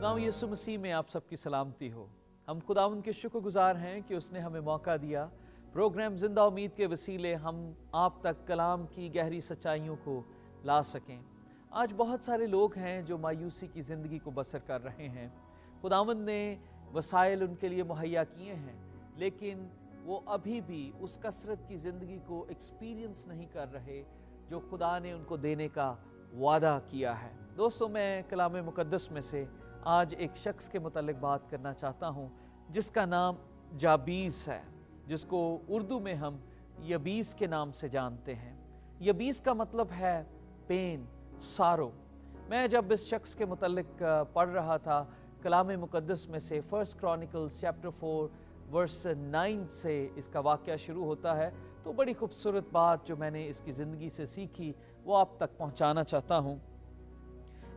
खुदावंद यीशु मसीह में आप सबकी सलामती हो। हम खुदावंद के शुक्रगुजार हैं कि उसने हमें मौका दिया प्रोग्राम जिंदा उम्मीद के वसीले हम आप तक कलाम की गहरी सच्चाइयों को ला सकें। आज बहुत सारे लोग हैं जो मायूसी की ज़िंदगी को बसर कर रहे हैं। खुदावंद ने वसाइल उनके लिए मुहैया किए हैं, लेकिन वो अभी भी उस कसरत की ज़िंदगी को एक्सपीरियंस नहीं कर रहे जो खुदा ने उनको देने का वादा किया है। दोस्तों, मैं कलाम मुकद्दस में से आज एक शख्स के मुतालिक बात करना चाहता हूँ जिसका नाम जाबीस है, जिसको उर्दू में हम यबीस के नाम से जानते हैं। यबीस का मतलब है पेन, सारो। मैं जब इस शख्स के मुतालिक पढ़ रहा था कलाम मुकद्दस में से 1 क्रॉनिकल्स चैप्टर 4 वर्स 9 से इसका वाक़या शुरू होता है, तो बड़ी खूबसूरत बात जो मैंने इसकी ज़िंदगी से सीखी वो आप तक पहुँचाना चाहता हूँ।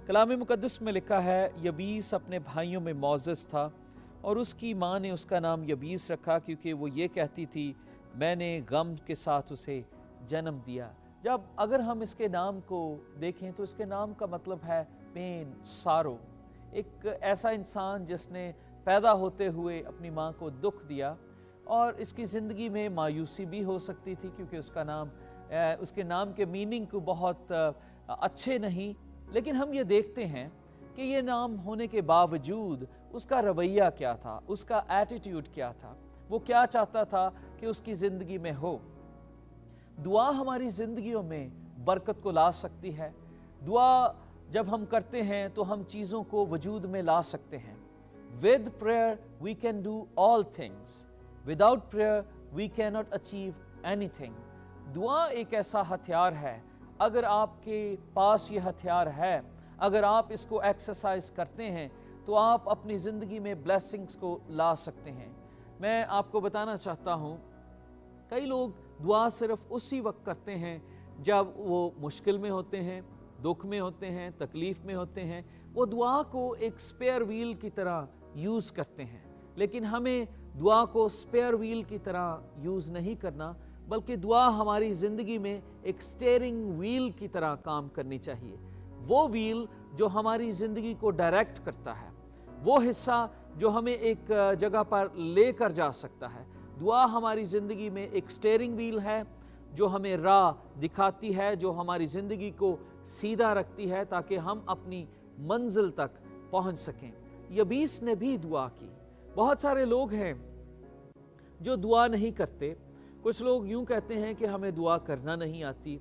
कलाम मुकद्दस में लिखा है, यबीस अपने भाइयों में मोअज़्ज़ज़ था और उसकी माँ ने उसका नाम यबीस रखा क्योंकि वो ये कहती थी, मैंने गम के साथ उसे जन्म दिया। जब अगर हम इसके नाम को देखें तो इसके नाम का मतलब है पेन, सारो। एक ऐसा इंसान जिसने पैदा होते हुए अपनी माँ को दुख दिया और इसकी ज़िंदगी में मायूसी भी हो सकती थी क्योंकि उसके नाम के मीनिंग को बहुत अच्छे नहीं। लेकिन हम ये देखते हैं कि ये नाम होने के बावजूद उसका रवैया क्या था, उसका एटीट्यूड क्या था, वो क्या चाहता था कि उसकी ज़िंदगी में हो। दुआ हमारी ज़िंदगियों में बरकत को ला सकती है। दुआ जब हम करते हैं तो हम चीज़ों को वजूद में ला सकते हैं। With prayer we can do all things, without prayer we can not achieve anything. दुआ एक ऐसा हथियार है, अगर आपके पास ये हथियार है, अगर आप इसको एक्सरसाइज करते हैं तो आप अपनी ज़िंदगी में ब्लेसिंग्स को ला सकते हैं। मैं आपको बताना चाहता हूँ, कई लोग दुआ सिर्फ उसी वक्त करते हैं जब वो मुश्किल में होते हैं, दुख में होते हैं, तकलीफ़ में होते हैं। वो दुआ को एक स्पेयर व्हील की तरह यूज़ करते हैं, लेकिन हमें दुआ को स्पेयर व्हील की तरह यूज़ नहीं करना, बल्कि दुआ हमारी ज़िंदगी में एक स्टीयरिंग व्हील की तरह काम करनी चाहिए। वो व्हील जो हमारी ज़िंदगी को डायरेक्ट करता है, वो हिस्सा जो हमें एक जगह पर लेकर जा सकता है। दुआ हमारी ज़िंदगी में एक स्टीयरिंग व्हील है जो हमें राह दिखाती है, जो हमारी ज़िंदगी को सीधा रखती है ताकि हम अपनी मंजिल तक पहुंच सकें। यबीस ने भी दुआ की। बहुत सारे लोग हैं जो दुआ नहीं करते। कुछ लोग यूं कहते हैं कि हमें दुआ करना नहीं आती,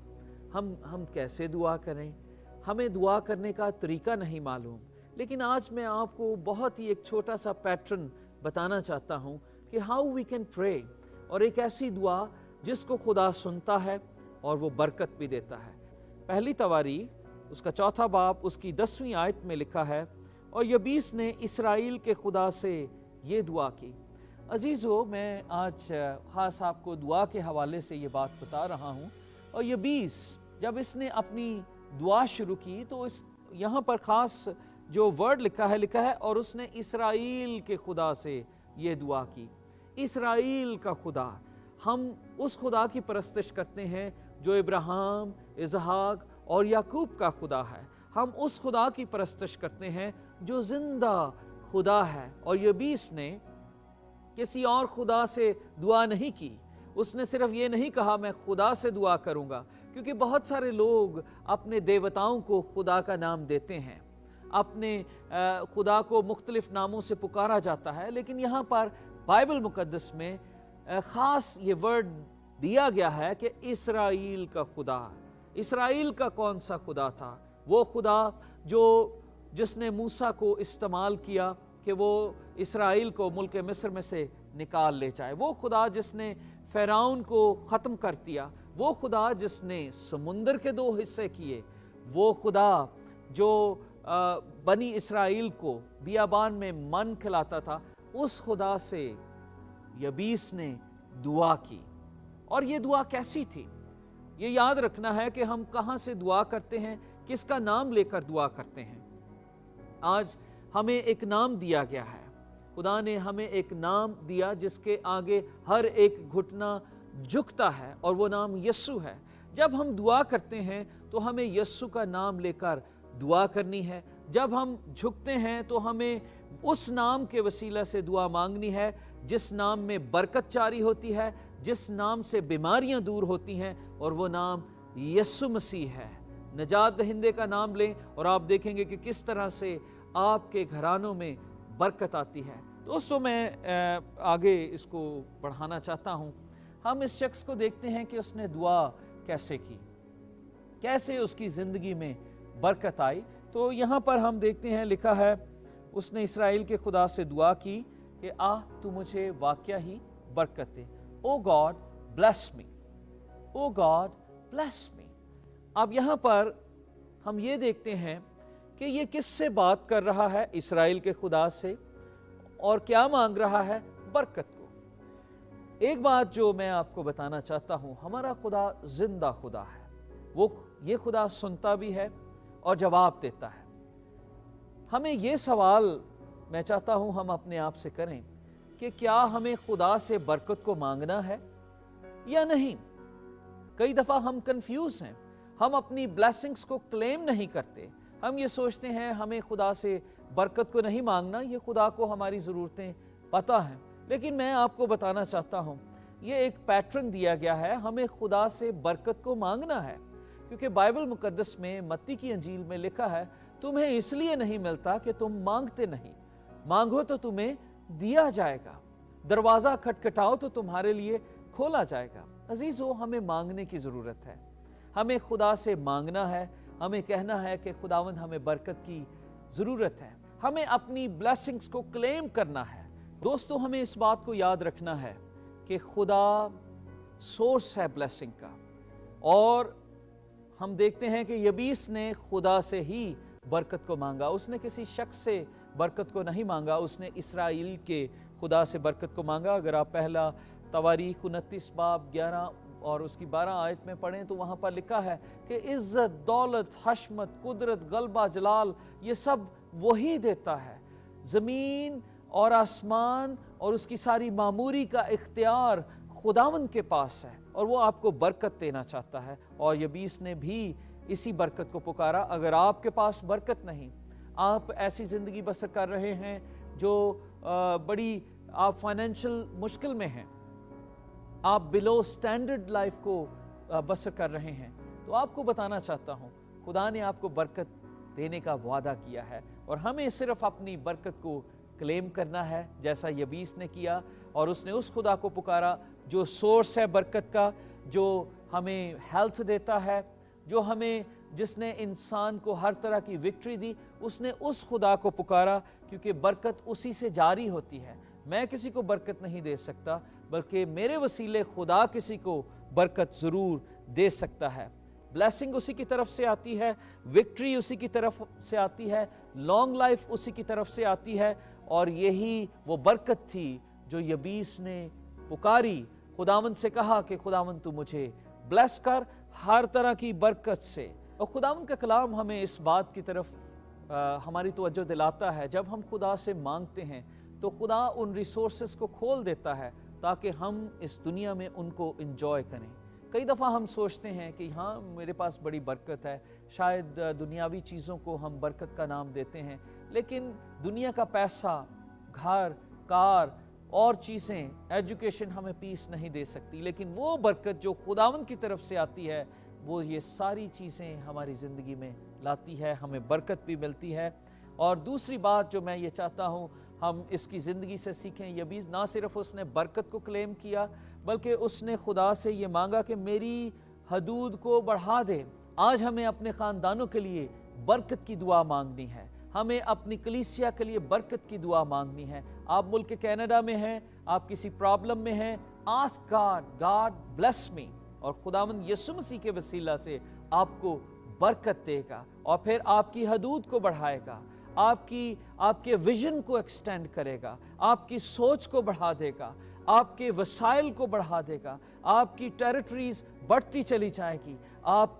हम कैसे दुआ करें, हमें दुआ करने का तरीका नहीं मालूम। लेकिन आज मैं आपको बहुत ही एक छोटा सा पैटर्न बताना चाहता हूं कि हाउ वी कैन प्रे, और एक ऐसी दुआ जिसको खुदा सुनता है और वो बरकत भी देता है। पहली तवारीख उसका 4 बाब उसकी 10वीं आयत में लिखा है, और यबीस ने इसराइल के खुदा से ये दुआ की। अजीज़ो, मैं आज ख़ास आपको दुआ के हवाले से ये बात बता रहा हूँ। और यबीस जब इसने अपनी दुआ शुरू की तो इस यहाँ पर ख़ास जो वर्ड लिखा है और उसने इसराइल के खुदा से ये दुआ की। इसराइल का खुदा, हम उस खुदा की परस्तिश करते हैं जो इब्राहिम, इसहाक और याकूब का खुदा है। हम उस खुदा की परस्तिश करते हैं जो जिंदा खुदा है। और यबीस ने किसी और खुदा से दुआ नहीं की। उसने सिर्फ ये नहीं कहा मैं खुदा से दुआ करूंगा, क्योंकि बहुत सारे लोग अपने देवताओं को खुदा का नाम देते हैं, अपने खुदा को मुख्तलिफ नामों से पुकारा जाता है। लेकिन यहाँ पर बाइबल मुकद्दस में ख़ास ये वर्ड दिया गया है कि इसराइल का खुदा। इसराइल का कौन सा खुदा था? वो खुदा जिसने मूसा को इस्तेमाल किया कि वो इसराइल को मुल्क मिस्र में से निकाल ले जाए। वो खुदा जिसने फ़िरौन को ख़त्म कर दिया। वो खुदा जिसने समुंदर के 2 हिस्से किए। वो खुदा जो बनी इसराइल को बियाबान में मन खिलाता था। उस खुदा से यबीस ने दुआ की। और ये दुआ कैसी थी? ये याद रखना है कि हम कहाँ से दुआ करते हैं, किसका नाम लेकर दुआ करते हैं। आज हमें एक नाम दिया गया है। खुदा ने हमें एक नाम दिया जिसके आगे हर एक घुटना झुकता है, और वो नाम यस्सु है। जब हम दुआ करते हैं तो हमें यस्सु का नाम लेकर दुआ करनी है। जब हम झुकते हैं तो हमें उस नाम के वसीला से दुआ मांगनी है जिस नाम में बरकत जारी होती है, जिस नाम से बीमारियां दूर होती हैं, और वो नाम यीशु मसीह है। नजात दहिंदे का नाम लें और आप देखेंगे कि किस तरह से आपके घरानों में बरकत आती है। दोस्तों, मैं आगे इसको बढ़ाना चाहता हूँ। हम इस शख्स को देखते हैं कि उसने दुआ कैसे की, कैसे उसकी ज़िंदगी में बरकत आई। तो यहाँ पर हम देखते हैं, लिखा है, उसने इस्राएल के खुदा से दुआ की कि तू मुझे वाकया ही बरकत दे। ओ गॉड ब्लेस मी, ओ गॉड ब्लेस मी। अब यहाँ पर हम ये देखते हैं कि ये किससे बात कर रहा है? इस्राएल के खुदा से। और क्या मांग रहा है? बरकत को। एक बात जो मैं आपको बताना चाहता हूँ, हमारा खुदा जिंदा खुदा है। वो ये खुदा सुनता भी है और जवाब देता है। हमें ये सवाल मैं चाहता हूँ हम अपने आप से करें कि क्या हमें खुदा से बरकत को मांगना है या नहीं। कई दफ़ा हम कंफ्यूज हैं, हम अपनी ब्लेसिंग्स को क्लेम नहीं करते। हम ये सोचते हैं हमें खुदा से बरकत को नहीं मांगना, ये खुदा को हमारी ज़रूरतें पता हैं। लेकिन मैं आपको बताना चाहता हूँ, ये एक पैटर्न दिया गया है, हमें खुदा से बरकत को मांगना है। क्योंकि बाइबल मुकद्दस में मत्ती की अंजील में लिखा है, तुम्हें इसलिए नहीं मिलता कि तुम मांगते नहीं, मांगो तो तुम्हें दिया जाएगा, दरवाज़ा खटखटाओ तो तुम्हारे लिए खोला जाएगा। अजीज़ों, हमें मांगने की ज़रूरत है, हमें खुदा से मांगना है, हमें कहना है कि खुदावंद हमें बरकत की ज़रूरत है, हमें अपनी ब्लेसिंग्स को क्लेम करना है। दोस्तों, हमें इस बात को याद रखना है कि खुदा सोर्स है ब्लेसिंग का। और हम देखते हैं कि यबीस ने खुदा से ही बरकत को मांगा, उसने किसी शख्स से बरकत को नहीं मांगा, उसने इस्राएल के खुदा से बरकत को मांगा। अगर आप पहला तवारीख 29 बाब 11 और उसकी 12 आयत में पढ़ें तो वहाँ पर लिखा है कि इज़्ज़त, दौलत, हशमत, कुदरत, गलबा, जलाल, ये सब वही देता है। ज़मीन और आसमान और उसकी सारी मामूरी का इख्तियार खुदावंद के पास है और वो आपको बरकत देना चाहता है। और यबीस ने भी इसी बरकत को पुकारा। अगर आपके पास बरकत नहीं, आप ऐसी ज़िंदगी बसर कर रहे हैं जो बड़ी, आप फाइनेंशियल मुश्किल में हैं, आप बिलो स्टैंडर्ड लाइफ को बसर कर रहे हैं, तो आपको बताना चाहता हूँ, खुदा ने आपको बरकत देने का वादा किया है और हमें सिर्फ अपनी बरकत को क्लेम करना है, जैसा यबीस ने किया। और उसने उस खुदा को पुकारा जो सोर्स है बरकत का, जो हमें हेल्थ देता है, जो हमें, जिसने इंसान को हर तरह की विक्ट्री दी, उसने उस खुदा को पुकारा, क्योंकि बरकत उसी से जारी होती है। मैं किसी को बरकत नहीं दे सकता, बल्कि मेरे वसीले खुदा किसी को बरकत ज़रूर दे सकता है। ब्लेसिंग उसी की तरफ से आती है, विक्ट्री उसी की तरफ से आती है, लॉन्ग लाइफ उसी की तरफ से आती है। और यही वो बरकत थी जो यबीस ने पुकारी, खुदावंद से कहा कि खुदावंद तू मुझे ब्लेस कर हर तरह की बरकत से। और खुदावंद का कलाम हमें इस बात की तरफ हमारी तवज्जो दिलाता है, जब हम खुदा से मांगते हैं तो खुदा उन रिसोर्सेस को खोल देता है ताकि हम इस दुनिया में उनको इंजॉय करें। कई दफ़ा हम सोचते हैं कि हाँ, मेरे पास बड़ी बरकत है, शायद दुनियावी चीज़ों को हम बरकत का नाम देते हैं, लेकिन दुनिया का पैसा, घर, कार और चीज़ें, एजुकेशन हमें पीस नहीं दे सकती। लेकिन वो बरकत जो खुदावंद की तरफ से आती है, वो ये सारी चीज़ें हमारी ज़िंदगी में लाती है, हमें बरकत भी मिलती है। और दूसरी बात जो मैं ये चाहता हूँ हम इसकी ज़िंदगी से सीखें, यबीस ना सिर्फ उसने बरकत को क्लेम किया, बल्कि उसने खुदा से ये मांगा कि मेरी हदूद को बढ़ा दे। आज हमें अपने ख़ानदानों के लिए बरकत की दुआ मांगनी है, हमें अपनी कलीसिया के लिए बरकत की दुआ मांगनी है। आप मुल्क कनाडा में हैं, आप किसी प्रॉब्लम में हैं, ask God, God bless me, और खुदावंद यीशु मसीह के वसीला से आपको बरकत देगा और फिर आपकी हदूद को बढ़ाएगा, आपके विजन को एक्सटेंड करेगा, आपकी सोच को बढ़ा देगा, आपके वसाइल को बढ़ा देगा, आपकी टेरिटरीज बढ़ती चली जाएगी। आप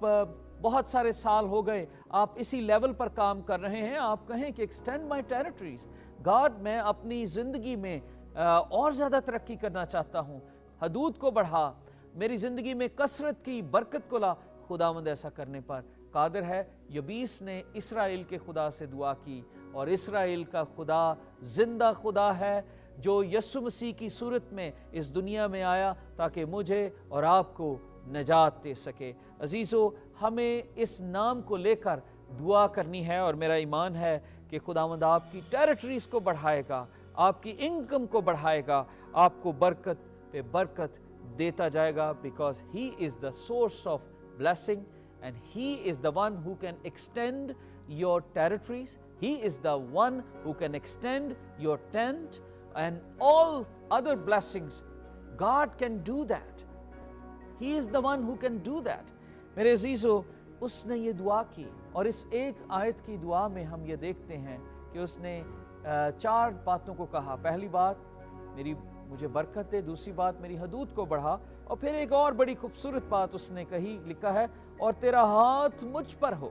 बहुत सारे साल हो गए आप इसी लेवल पर काम कर रहे हैं, आप कहें कि एक्सटेंड माय टेरिटरीज, गॉड मैं अपनी ज़िंदगी में और ज़्यादा तरक्की करना चाहता हूँ, हदूद को बढ़ा, मेरी ज़िंदगी में कसरत की बरकत को ला। खुदावंद ऐसा करने पर قادر ہے۔ یبیس نے اسرائیل کے خدا سے دعا کی اور اسرائیل کا خدا زندہ خدا ہے جو یسوع مسیح کی صورت میں اس دنیا میں آیا تاکہ مجھے اور آپ کو نجات دے سکے۔ عزیزو، ہمیں اس نام کو لے کر دعا کرنی ہے اور میرا ایمان ہے کہ خداوند آپ کی ٹیریٹریز کو بڑھائے گا، آپ کی انکم کو بڑھائے گا، آپ کو برکت پہ برکت دیتا جائے گا، because he is the source of blessing and he is the one who can extend your territories, he is the one who can extend your tent and all other blessings. God can do that, he is the one who can do that. میرے عزیزو، اس نے یہ دعا کی اور اس ایک آیت کی دعا میں ہم یہ دیکھتے ہیں کہ اس نے 4 باتوں کو کہا۔ پہلی بات مجھے برکت دے، دوسری بات میری حدود کو بڑھا، اور پھر ایک اور بڑی خوبصورت بات اس نے کہی، لکھا ہے اور تیرا ہاتھ مجھ پر ہو۔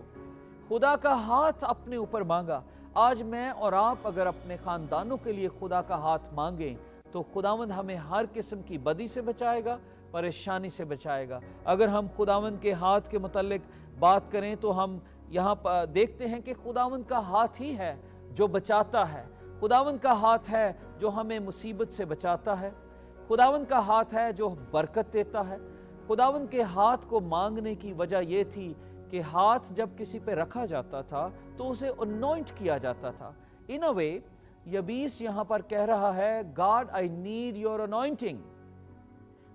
خدا کا ہاتھ اپنے اوپر مانگا۔ آج میں اور آپ اگر اپنے خاندانوں کے لیے خدا کا ہاتھ مانگیں تو خداوند ہمیں ہر قسم کی بدی سے بچائے گا، پریشانی سے بچائے گا۔ اگر ہم خداوند کے ہاتھ کے متعلق بات کریں تو ہم یہاں پر دیکھتے ہیں کہ خداوند کا ہاتھ ہی ہے جو بچاتا ہے، خداوند کا ہاتھ ہے جو ہمیں مصیبت سے بچاتا ہے، خداوند کا ہاتھ ہے جو برکت دیتا ہے۔ خداوند کے ہاتھ کو مانگنے کی وجہ یہ تھی کہ ہاتھ جب کسی پہ رکھا جاتا تھا تو اسے انوائنٹ کیا جاتا تھا۔ ان اے وے یبیس یہاں پر کہہ رہا ہے، God I need your anointing,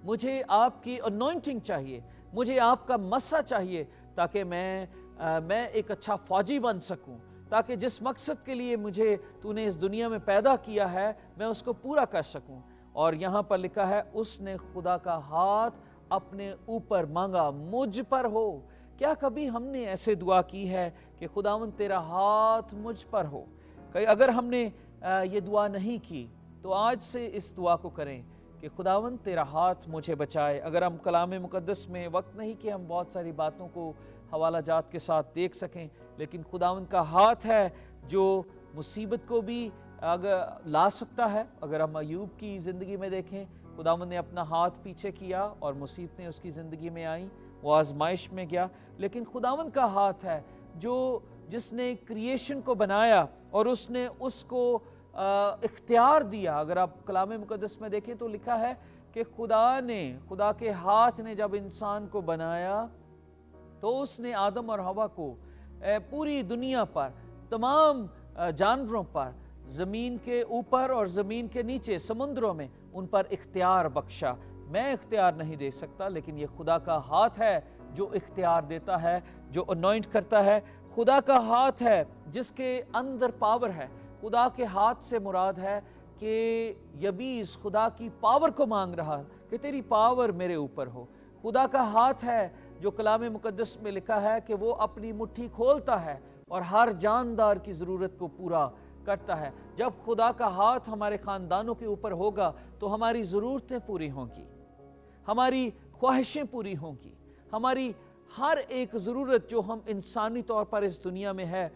مجھے آپ کی انوائنٹنگ چاہیے، مجھے آپ کا مسح چاہیے تاکہ میں ایک اچھا فوجی بن سکوں، تاکہ جس مقصد کے لیے مجھے تو نے اس دنیا میں پیدا کیا ہے میں اس کو پورا کر سکوں۔ اور یہاں پر لکھا ہے اس نے خدا کا ہاتھ اپنے اوپر مانگا، مجھ پر ہو۔ کیا کبھی ہم نے ایسے دعا کی ہے کہ خداوند تیرا ہاتھ مجھ پر ہو؟ اگر ہم نے یہ دعا نہیں کی تو آج سے اس دعا کو کریں کہ خداوند تیرا ہاتھ مجھے بچائے۔ اگر ہم کلام مقدس میں وقت نہیں کہ ہم بہت ساری باتوں کو حوالہ جات کے ساتھ دیکھ سکیں، لیکن خداوند کا ہاتھ ہے جو مصیبت کو بھی لا سکتا ہے۔ اگر ہم ایوب کی زندگی میں دیکھیں، خداوند نے اپنا ہاتھ پیچھے کیا اور مصیبتیں اس کی زندگی میں آئیں، وہ آزمائش میں گیا، لیکن خداوند کا ہاتھ ہے جس نے کریشن کو بنایا اور اس نے اس کو اختیار دیا۔ اگر آپ کلام مقدس میں دیکھیں تو لکھا ہے کہ خدا کے ہاتھ نے جب انسان کو بنایا تو اس نے آدم اور حوا کو پوری دنیا پر، تمام جانوروں پر، زمین کے اوپر اور زمین کے نیچے، سمندروں میں، ان پر اختیار بخشا۔ میں اختیار نہیں دے سکتا، لیکن یہ خدا کا ہاتھ ہے جو اختیار دیتا ہے، جو انوائنٹ کرتا ہے۔ خدا کا ہاتھ ہے جس کے اندر پاور ہے۔ خدا کے ہاتھ سے مراد ہے کہ یبیس خدا کی پاور کو مانگ رہا کہ تیری پاور میرے اوپر ہو۔ خدا کا ہاتھ ہے جو کلام مقدس میں لکھا ہے کہ وہ اپنی مٹھی کھولتا ہے اور ہر جاندار کی ضرورت کو پورا کرتا ہے۔ جب خدا کا ہاتھ ہمارے خاندانوں کے اوپر ہوگا تو ہماری ضرورتیں پوری ہوں گی، ہماری خواہشیں پوری ہوں گی، ہماری ہر ایک ضرورت جو ہم انسانی طور پر اس دنیا میں ہے،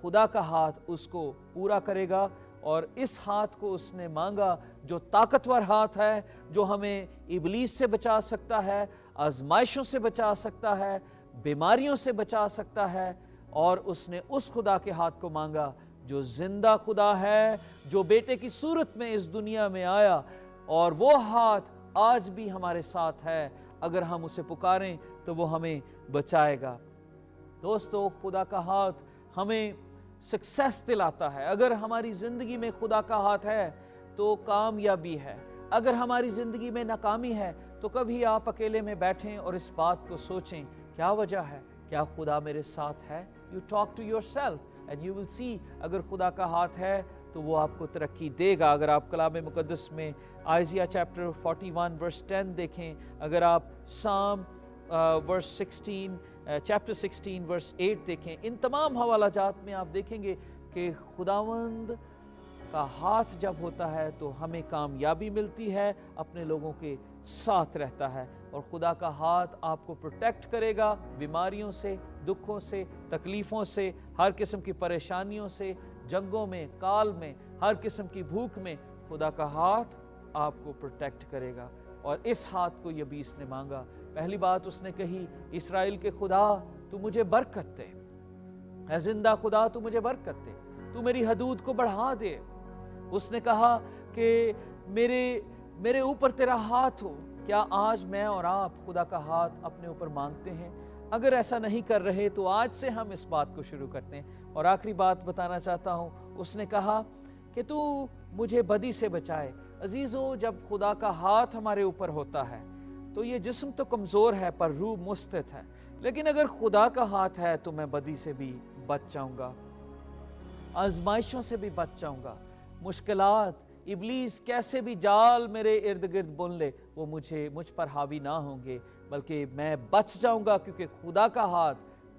خدا کا ہاتھ اس کو پورا کرے گا۔ اور اس ہاتھ کو اس نے مانگا جو طاقتور ہاتھ ہے، جو ہمیں ابلیس سے بچا سکتا ہے، آزمائشوں سے بچا سکتا ہے، بیماریوں سے بچا سکتا ہے۔ اور اس نے اس خدا کے ہاتھ کو مانگا جو زندہ خدا ہے، جو بیٹے کی صورت میں اس دنیا میں آیا، اور وہ ہاتھ آج بھی ہمارے ساتھ ہے۔ اگر ہم اسے پکاریں تو وہ ہمیں بچائے گا۔ دوستو، خدا کا ہاتھ ہمیں سکسیس دلاتا ہے۔ اگر ہماری زندگی میں خدا کا ہاتھ ہے تو کامیابی ہے۔ اگر ہماری زندگی میں ناکامی ہے تو کبھی آپ اکیلے میں بیٹھیں اور اس بات کو سوچیں، کیا وجہ ہے؟ کیا خدا میرے ساتھ ہے؟ You talk to yourself and you will see اگر خدا کا ہاتھ ہے تو وہ آپ کو ترقی دے گا۔ اگر آپ کلام مقدس میں آئزیہ چیپٹر 41 ورس 10 دیکھیں، اگر آپ سام چیپٹر 16 ورس 8 دیکھیں، ان تمام حوالہ جات میں آپ دیکھیں گے کہ خداوند کا ہاتھ جب ہوتا ہے تو ہمیں کامیابی ملتی ہے، اپنے لوگوں کے ساتھ رہتا ہے، اور خدا کا ہاتھ آپ کو پروٹیکٹ کرے گا بیماریوں سے، دکھوں سے، تکلیفوں سے، ہر قسم کی پریشانیوں سے، جنگوں میں، کال میں، ہر قسم کی بھوک میں خدا کا ہاتھ آپ کو پروٹیکٹ کرے گا۔ اور اس ہاتھ کو یبیس نے مانگا۔ پہلی بات اس نے کہی، اسرائیل کے خدا تو مجھے برکت دے، اے زندہ خدا تو مجھے برکت دے، تو میری حدود کو بڑھا دے۔ اس نے کہا کہ میرے اوپر تیرا ہاتھ ہو۔ کیا آج میں اور آپ خدا کا ہاتھ اپنے اوپر مانگتے ہیں؟ اگر ایسا نہیں کر رہے تو آج سے ہم اس بات کو شروع کرتے ہیں۔ اور آخری بات بتانا چاہتا ہوں، اس نے کہا کہ تو مجھے بدی سے بچائے۔ عزیزو، جب خدا کا ہاتھ ہمارے اوپر ہوتا ہے تو یہ جسم تو کمزور ہے پر روح مستعد ہے، لیکن اگر خدا کا ہاتھ ہے تو میں بدی سے بھی بچ جاؤں گا، آزمائشوں سے بھی بچ جاؤں گا، مشکلات، ابلیس کیسے بھی جال میرے ارد گرد بن لے وہ مجھ پر حاوی نہ ہوں گے، بلکہ میں بچ جاؤں گا کیونکہ خدا کا ہاتھ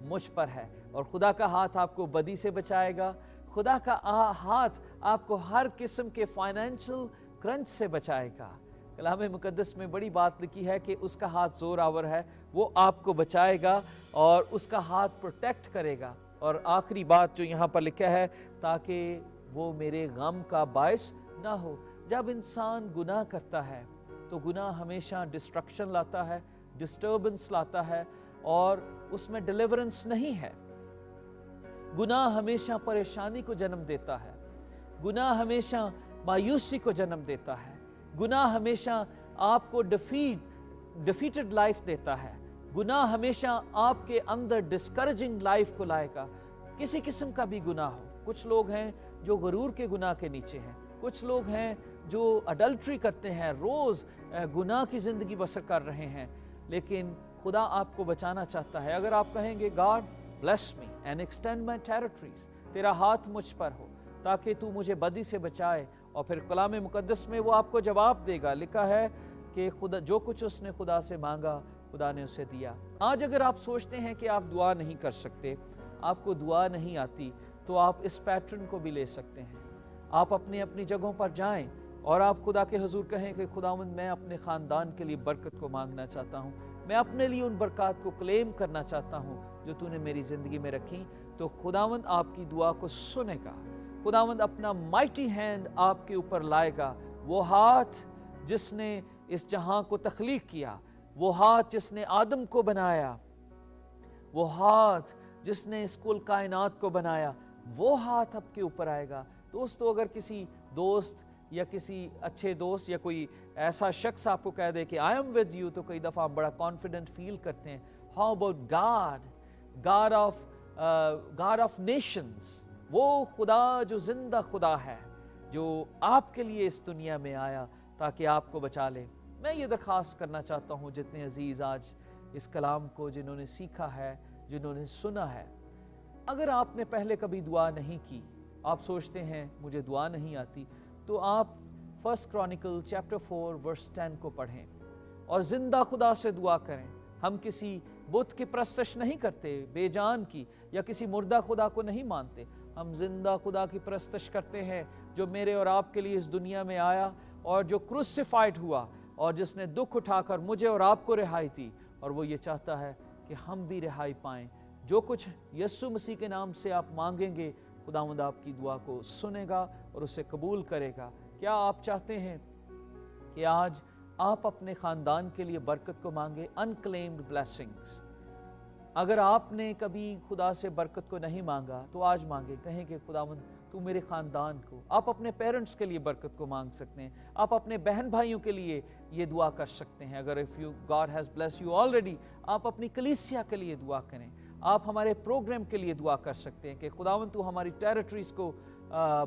مجھ پر ہے۔ اور خدا کا ہاتھ آپ کو بدی سے بچائے گا، خدا کا ہاتھ آپ کو ہر قسم کے فائنینشل کرنچ سے بچائے گا۔ کلام مقدس میں بڑی بات لکھی ہے کہ اس کا ہاتھ زور آور ہے، وہ آپ کو بچائے گا اور اس کا ہاتھ پروٹیکٹ کرے گا۔ اور آخری بات جو یہاں پر لکھا ہے، تاکہ وہ میرے غم کا باعث نہ ہو۔ جب انسان گناہ کرتا ہے تو گناہ ہمیشہ ڈسٹرکشن لاتا ہے، ڈسٹربنس لاتا ہے، اور اس میں ڈیلیورنس نہیں ہے۔ گناہ ہمیشہ پریشانی کو جنم دیتا ہے، گناہ ہمیشہ مایوسی کو جنم دیتا ہے، گناہ ہمیشہ آپ کو ڈیفیٹڈ لائف دیتا ہے، گناہ ہمیشہ آپ کے اندر ڈسکریجنگ لائف کو لائے گا، کسی قسم کا بھی گناہ ہو۔ کچھ لوگ ہیں جو غرور کے گناہ کے نیچے ہیں، کچھ لوگ ہیں جو اڈلٹری کرتے ہیں، روز گناہ کی زندگی بسر کر رہے ہیں، لیکن خدا آپ کو بچانا چاہتا ہے۔ اگر آپ کہیں گے God bless me and extend my territories, تیرا ہاتھ مجھ پر ہو تاکہ تو مجھے بدی سے بچائے، اور پھر کلام مقدس میں وہ آپ کو جواب دے گا۔ لکھا ہے کہ خدا جو کچھ اس نے خدا سے مانگا خدا نے اسے دیا۔ آج اگر آپ سوچتے ہیں کہ آپ دعا نہیں کر سکتے، آپ کو دعا نہیں آتی، تو آپ اس پیٹرن کو بھی لے سکتے ہیں۔ آپ اپنی جگہوں پر جائیں اور آپ خدا کے حضور کہیں کہ خداوند میں اپنے خاندان کے لیے برکت کو مانگنا چاہتا ہوں، میں اپنے لیے ان برکات کو کلیم کرنا چاہتا ہوں جو تو نے میری زندگی میں رکھی، تو خداوند آپ کی دعا کو سنے گا۔ خداوند اپنا مائٹی ہینڈ آپ کے اوپر لائے گا، وہ ہاتھ جس نے اس جہاں کو تخلیق کیا، وہ ہاتھ جس نے آدم کو بنایا، وہ ہاتھ جس نے اس کل کائنات کو بنایا، وہ ہاتھ آپ کے اوپر آئے گا۔ دوستو، اگر کسی دوست یا کسی اچھے دوست یا کوئی ایسا شخص آپ کو کہہ دے کہ آئی ایم ود یو، تو کئی دفعہ آپ بڑا کانفیڈنٹ فیل کرتے ہیں۔ How about God of nations, وہ خدا جو زندہ خدا ہے، جو آپ کے لیے اس دنیا میں آیا تاکہ آپ کو بچا لے۔ میں یہ درخواست کرنا چاہتا ہوں جتنے عزیز آج اس کلام کو جنہوں نے سیکھا ہے، جنہوں نے سنا ہے، اگر آپ نے پہلے کبھی دعا نہیں کی، آپ سوچتے ہیں مجھے دعا نہیں آتی، تو آپ 1 کرونیکل چیپٹر 4 ورس 10 کو پڑھیں اور زندہ خدا سے دعا کریں۔ ہم کسی بت کی پرستش نہیں کرتے، بے جان کی، یا کسی مردہ خدا کو نہیں مانتے، ہم زندہ خدا کی پرستش کرتے ہیں جو میرے اور آپ کے لیے اس دنیا میں آیا اور جو کروسیفائڈ ہوا اور جس نے دکھ اٹھا کر مجھے اور آپ کو رہائی دی، اور وہ یہ چاہتا ہے کہ ہم بھی رہائی پائیں۔ جو کچھ یسوع مسیح کے نام سے آپ مانگیں گے، خداوند آپ کی دعا کو سنے گا اور اسے قبول کرے گا۔ کیا آپ چاہتے ہیں کہ آج آپ اپنے خاندان کے لیے برکت کو مانگیں؟ unclaimed blessings۔ اگر آپ نے کبھی خدا سے برکت کو نہیں مانگا تو آج مانگیں، کہیں کہ خداوند تو میرے خاندان کو، آپ اپنے پیرنٹس کے لیے برکت کو مانگ سکتے ہیں، آپ اپنے بہن بھائیوں کے لیے یہ دعا کر سکتے ہیں۔ اگر God has blessed you already، آپ اپنی کلیسیا کے لیے دعا کریں، آپ ہمارے پروگرام کے لیے دعا کر سکتے ہیں کہ خداوند تو ہماری ٹیریٹریز کو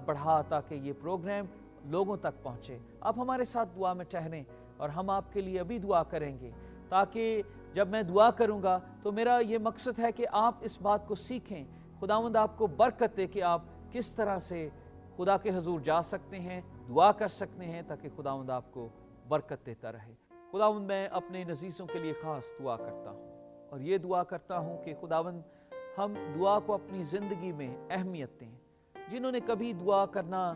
بڑھا تاکہ یہ پروگرام لوگوں تک پہنچے۔ آپ ہمارے ساتھ دعا میں ٹھہریں اور ہم آپ کے لیے ابھی دعا کریں گے، تاکہ جب میں دعا کروں گا تو میرا یہ مقصد ہے کہ آپ اس بات کو سیکھیں، خداوند آپ کو برکت دے کہ آپ کس طرح سے خدا کے حضور جا سکتے ہیں، دعا کر سکتے ہیں، تاکہ خداوند آپ کو برکت دیتا رہے۔ خداوند میں اپنے عزیزوں کے لیے خاص دعا کرتا ہوں اور یہ دعا کرتا ہوں کہ خداوند ہم دعا کو اپنی زندگی میں اہمیت دیں۔ جنہوں نے کبھی دعا کرنا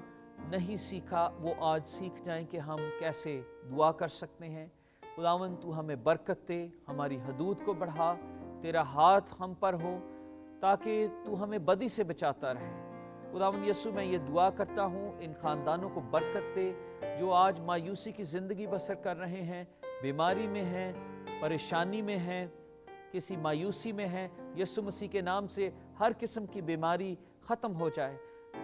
نہیں سیکھا وہ آج سیکھ جائیں کہ ہم کیسے دعا کر سکتے ہیں۔ خداوند تو ہمیں برکت دے، ہماری حدود کو بڑھا، تیرا ہاتھ ہم پر ہو تاکہ تو ہمیں بدی سے بچاتا رہے۔ خداوند یسوع میں یہ دعا کرتا ہوں، ان خاندانوں کو برکت دے جو آج مایوسی کی زندگی بسر کر رہے ہیں، بیماری میں ہیں، پریشانی میں ہیں، किसी मायूसी में हैं, यीशु मसीह के नाम से हर किस्म की बीमारी ख़त्म हो जाए,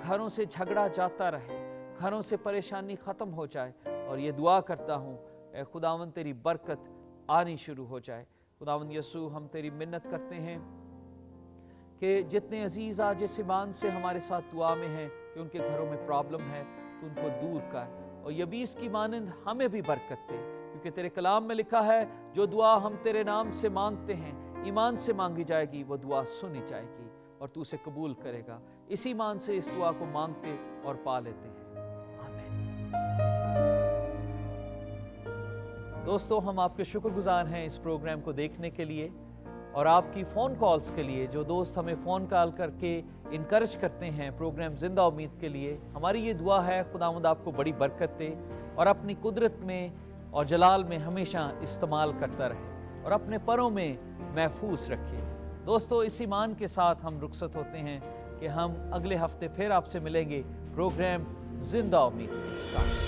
घरों से झगड़ा जाता रहे, घरों से परेशानी ख़त्म हो जाए। और ये दुआ करता हूँ ऐ खुदावन तेरी बरकत आनी शुरू हो जाए। खुदावन यीशु हम तेरी मिन्नत करते हैं कि जितने अजीज़ आज इस ईमान से हमारे साथ दुआ में हैं कि उनके घरों में प्रॉब्लम है तो उनको दूर कर, और यबीस की मानंद हमें भी बरकत दे, क्योंकि तेरे कलाम में लिखा है जो दुआ हम तेरे नाम से मांगते हैं ईमान से मांगी जाएगी, वो दुआ सुनी जाएगी और तू उसे कबूल करेगा। इसी ईमान से इस दुआ को मांगते और पा लेते हैं, आमीन। दोस्तों, हम आपके शुक्रगुजार हैं इस प्रोग्राम को देखने के लिए और आपकी फ़ोन कॉल्स के लिए। जो दोस्त हमें फ़ोन कॉल करके इनकरेज करते हैं प्रोग्राम ज़िंदा उम्मीद के लिए, हमारी ये दुआ है खुदावंद आपको बड़ी बरकत दे और अपनी कुदरत में और जलाल में हमेशा इस्तेमाल करता रहे और अपने परों में महफूज रखे। दोस्तों, इस ईमान के साथ हम रुखसत होते हैं कि हम अगले हफ्ते फिर आपसे मिलेंगे प्रोग्राम ज़िंदा उम्मीद के साथ।